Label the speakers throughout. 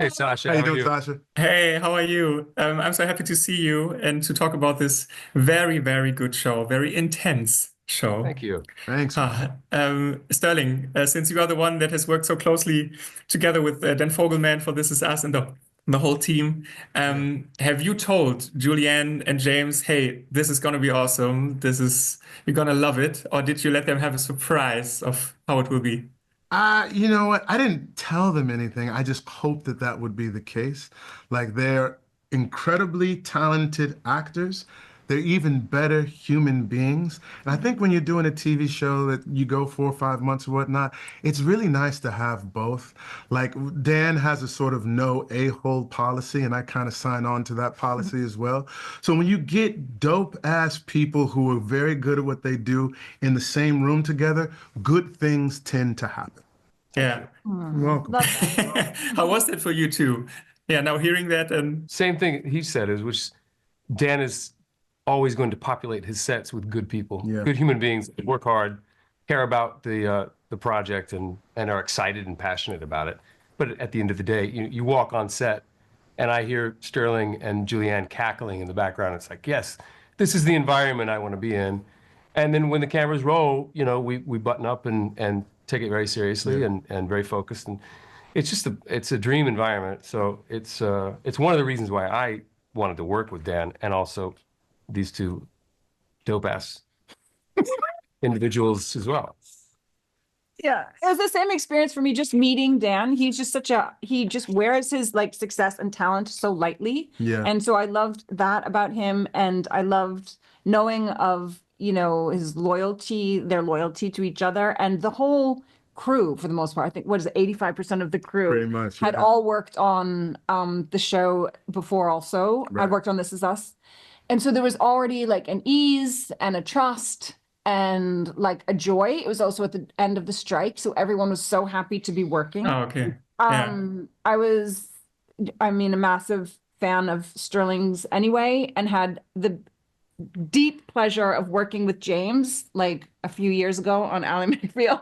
Speaker 1: Hey, Sasha,
Speaker 2: How you
Speaker 1: how are
Speaker 2: doing,
Speaker 1: you?
Speaker 2: Sasha?
Speaker 3: Hey, how are you? I'm so happy to see you and to talk about this very, very good show, very intense show.
Speaker 1: Thank you.
Speaker 2: Thanks, man.
Speaker 3: Sterling, since you are the one that has worked so closely together with Dan Fogelman for This Is Us and the whole team,
Speaker 2: Yeah.
Speaker 3: have you told Julianne and James, hey, this is gonna be awesome, you're gonna love it, or did you let them have a surprise of how it will be?
Speaker 2: You know what? I didn't tell them anything. I just hoped that that would be the case. Like they're incredibly talented actors. They're even better human beings. And I think when you're doing a TV show that you go 4 or 5 months or whatnot, it's really nice to have both. Like Dan has a sort of no a-hole policy, and I kind of sign on to that policy as well. So when you get dope ass people who are very good at what they do in the same room together, good things tend to happen.
Speaker 1: Thank you.
Speaker 3: Yeah.
Speaker 2: You're welcome.
Speaker 4: Love that.
Speaker 3: How was that for you too? Yeah, now hearing that and
Speaker 1: Same thing he said is, which Dan is always going to populate his sets with good people,
Speaker 2: Yeah.
Speaker 1: good human beings that work hard, care about the project, and are excited and passionate about it. But at the end of the day, you walk on set, and I hear Sterling and Julianne cackling in the background. It's like, yes, this is the environment I want to be in. And then when the cameras roll, we button up and take it very seriously
Speaker 2: Yeah.
Speaker 1: and very focused. And it's a dream environment. So it's one of the reasons why I wanted to work with Dan and also these two dope ass individuals as well.
Speaker 4: Yeah, it was the same experience for me just meeting Dan. He's just he just wears his like success and talent so lightly.
Speaker 2: Yeah.
Speaker 4: And so I loved that about him. And I loved knowing of, his loyalty, their loyalty to each other, and the whole crew for the most part. I think, what is it, 85% of the crew
Speaker 2: Pretty much,
Speaker 4: had
Speaker 2: yeah.
Speaker 4: all worked on the show before also.
Speaker 2: Right.
Speaker 4: I worked on This Is Us. And so there was already like an ease and a trust and like a joy. It was also at the end of the strike, so everyone was so happy to be working.
Speaker 3: oh, okay. Yeah.
Speaker 4: I mean, a massive fan of Sterling's anyway, and had the deep pleasure of working with James like a few years ago on Ally McBeal.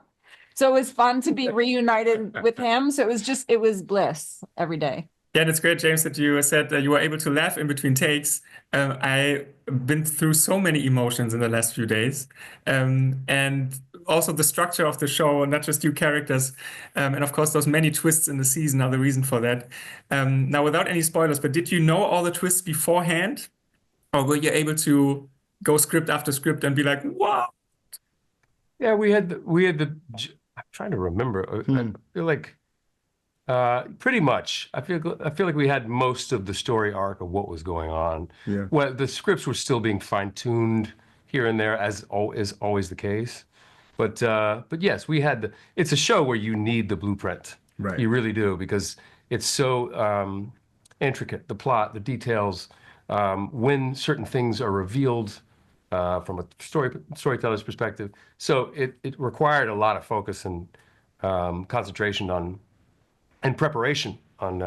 Speaker 4: So it was fun to be reunited with him. So it was bliss every day.
Speaker 3: Yeah, and it's great, James, that you said that you were able to laugh in between takes. I've been through so many emotions in the last few days. And also the structure of the show, not just you characters. And of course, those many twists in the season are the reason for that. Now, without any spoilers, but did you know all the twists beforehand? Or were you able to go script after script and be like, wow?
Speaker 1: Yeah, I'm trying to remember. I feel like pretty much. I feel like we had most of the story arc of what was going on.
Speaker 2: Yeah.
Speaker 1: Well, the scripts were still being fine-tuned here and there, as is always the case. But yes, it's a show where you need the blueprint.
Speaker 2: Right.
Speaker 1: You really do, because it's so intricate, the plot, the details, when certain things are revealed from a storyteller's perspective. So it required a lot of focus and concentration and preparation on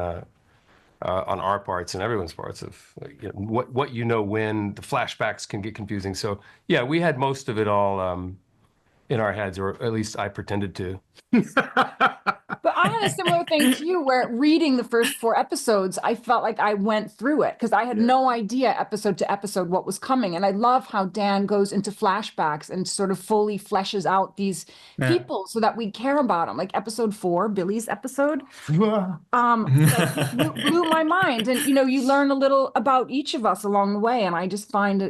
Speaker 1: our parts and everyone's parts of what when the flashbacks can get confusing. So yeah, we had most of it all in our heads, or at least I pretended to.
Speaker 4: But I had a similar thing to you, where reading the first 4 episodes, I felt like I went through it because I had no idea episode to episode what was coming. And I love how Dan goes into flashbacks and sort of fully fleshes out these people so that we care about them. Like episode 4, Billy's episode, blew my mind. And you learn a little about each of us along the way. And I just find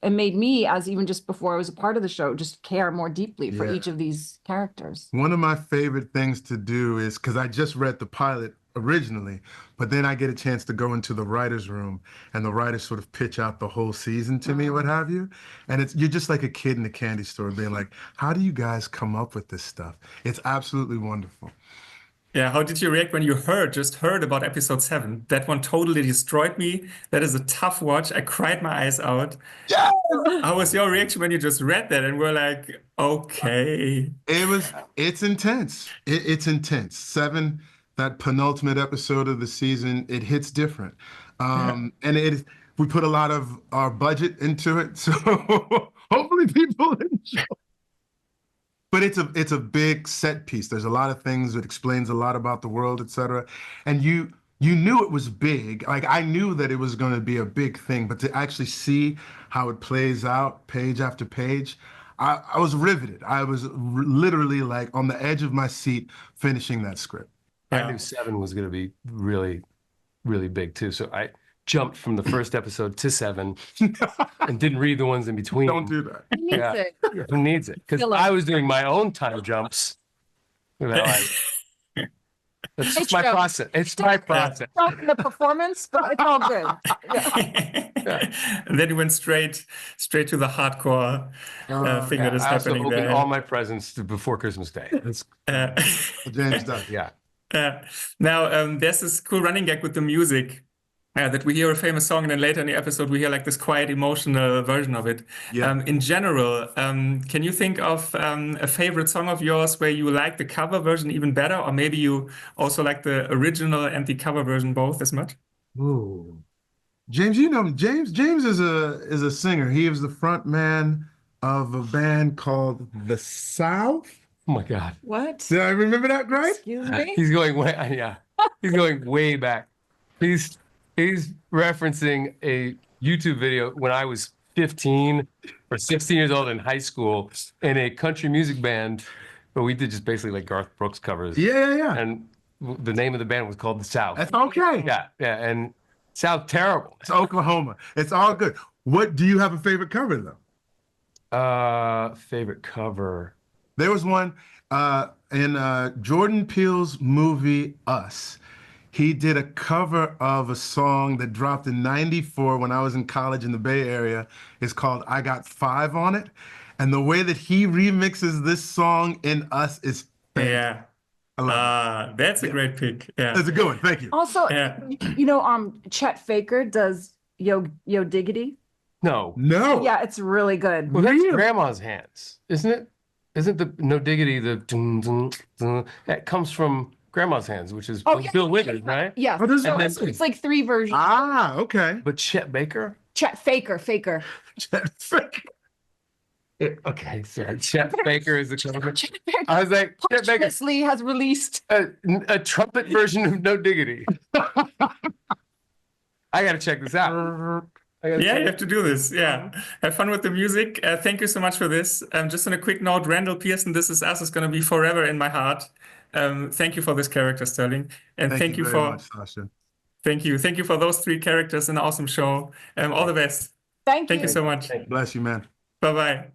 Speaker 4: it made me, as even just before I was a part of the show, just care more deeply for each of these characters.
Speaker 2: One of my favorite things to do is, because I just read the pilot originally, but then I get a chance to go into the writer's room and the writers sort of pitch out the whole season to me, what have you. And you're just like a kid in a candy store being like, how do you guys come up with this stuff? It's absolutely wonderful.
Speaker 3: Yeah, how did you react when you just heard about episode 7? That one totally destroyed me. That is a tough watch. I cried my eyes out.
Speaker 2: Yeah.
Speaker 3: How was your reaction when you just read that and were like, okay?
Speaker 2: It's intense. It's intense. 7, that penultimate episode of the season, it hits different. And we put a lot of our budget into it. So hopefully people enjoy. But it's a big set piece. There's a lot of things. It explains a lot about the world, etc. And you knew it was big. Like I knew that it was going to be a big thing, but to actually see how it plays out page after page, I was riveted. I was literally like on the edge of my seat finishing that script.
Speaker 1: I knew 7 was going to be really, really big too. So I jumped from the first episode to 7 and didn't read the ones in between.
Speaker 2: Don't do that.
Speaker 4: Who needs
Speaker 1: Yeah.
Speaker 4: it?
Speaker 1: Who needs it? Because
Speaker 4: Filler.
Speaker 1: I was doing my own time jumps. You know, that's just my
Speaker 4: Intro.
Speaker 1: process. It's my process.
Speaker 4: Not the performance, but it's all good. Yeah.
Speaker 3: And then you went straight to the hardcore thing that is
Speaker 1: I also
Speaker 3: happening
Speaker 1: opened
Speaker 3: there.
Speaker 1: all my presents before Christmas Day. That's,
Speaker 2: James does.
Speaker 1: yeah.
Speaker 3: Now, there's this cool running gag with the music that we hear a famous song, and then later in the episode we hear like this quiet, emotional version of it.
Speaker 2: Yeah.
Speaker 3: In general, can you think of a favorite song of yours where you like the cover version even better, or maybe you also like the original and the cover version both as much?
Speaker 2: Ooh. James, you know James. James is a singer. He was the front man of a band called The South.
Speaker 1: Oh my God.
Speaker 4: What?
Speaker 2: Did I remember that right?
Speaker 4: Excuse me?
Speaker 1: He's going way, yeah. He's going way back. He's referencing a YouTube video when I was 15 or 16 years old in high school in a country music band, but we did just basically like Garth Brooks covers.
Speaker 2: Yeah.
Speaker 1: And the name of the band was called The South.
Speaker 2: That's okay.
Speaker 1: Yeah. And South terrible.
Speaker 2: It's Oklahoma. It's all good. What do you have a favorite cover though?
Speaker 1: Favorite cover.
Speaker 2: There was one in Jordan Peele's movie Us. He did a cover of a song that dropped in '94 when I was in college in the Bay Area. It's called I Got 5 on It. And the way that he remixes this song in Us is fantastic.
Speaker 3: Yeah.
Speaker 2: I love it.
Speaker 3: That's a great pick. Yeah.
Speaker 2: That's a good one. Thank you.
Speaker 4: Also,
Speaker 3: Yeah.
Speaker 4: Chet Faker does Yo Diggity.
Speaker 1: No.
Speaker 2: No.
Speaker 4: Yeah, it's really good.
Speaker 1: Well, that's
Speaker 2: Really?
Speaker 1: grandma's hands, isn't it? Isn't the No Diggity the dun, dun, dun, that comes from grandma's hands, which is
Speaker 4: Oh, yeah.
Speaker 1: Bill Withers, right?
Speaker 4: Yeah,
Speaker 2: Oh, this is
Speaker 1: And then-
Speaker 4: it's like 3 versions.
Speaker 2: Ah, okay.
Speaker 1: But Chet Baker?
Speaker 4: Chet Faker.
Speaker 1: Okay, so Chet Baker is the cover.
Speaker 4: Chet Faker
Speaker 1: I was like, Chet Baker,
Speaker 4: posthumously has released.
Speaker 1: a trumpet version of No Diggity. I gotta check this out.
Speaker 3: Yeah, you have to do this. Yeah. Have fun with the music. Thank you so much for this. Just on a quick note, Randall Pearson, This Is Us is going to be forever in my heart. Thank you for this character, Sterling. And thank you
Speaker 2: very
Speaker 3: for
Speaker 2: much, Sasha.
Speaker 3: thank you for those 3 characters. An awesome show. All the best.
Speaker 4: Thank
Speaker 3: Thank
Speaker 4: you.
Speaker 3: you so much.
Speaker 2: Bless you, man.
Speaker 3: Bye-bye.